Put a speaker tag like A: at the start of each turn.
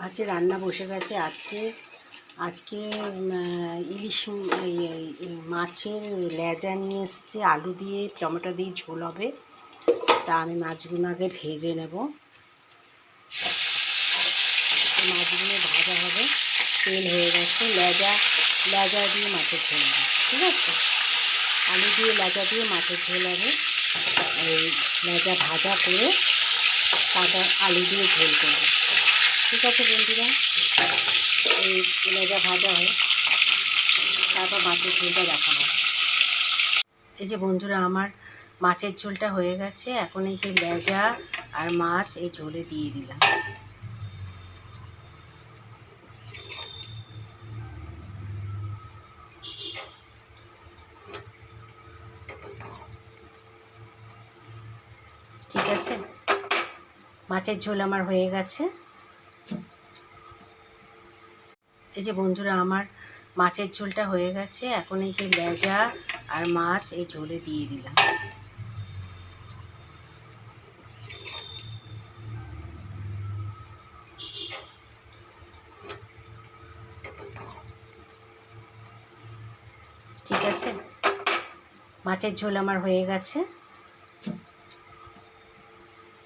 A: আজকে রান্না বসে গেছে। আজকে ইলিশ মাছের লেজা নিয়ে এসছে, আলু দিয়ে টমেটো দিয়ে ঝোল হবে। তা আমি মাছগুলো আগে ভেজে নেব। মাছগুলো ভাজা হবে, তেল হয়ে গেছে। লেজা দিয়ে মাছের ঝোল হবে, ঠিক আছে? আলু দিয়ে লেজা দিয়ে মাছের ঝোল হবে। এই লেজা ভাজা করে তারপর আলু দিয়ে ঝোল করবো, ঠিক আছে বন্ধুরা? এই লেজা ভাজা হয়, তারপর মাছের ঝোলটা দেখা হয়। এই যে বন্ধুরা, আমার মাছের ঝোলটা হয়ে গেছে। এখন এই যে লেজা আর মাছ এই ঝোলে দিয়ে দিলাম। ঠিক আছে, মাছের ঝোল আমার হয়ে গেছে। এই যে বন্ধুরা, আমার মাছের ঝোলটা হয়ে গেছে। এখন এই যে লেজা আর মাছ এই ঝোলে দিয়ে দিলাম। ঠিক আছে, মাছের ঝোল আমার হয়ে গেছে।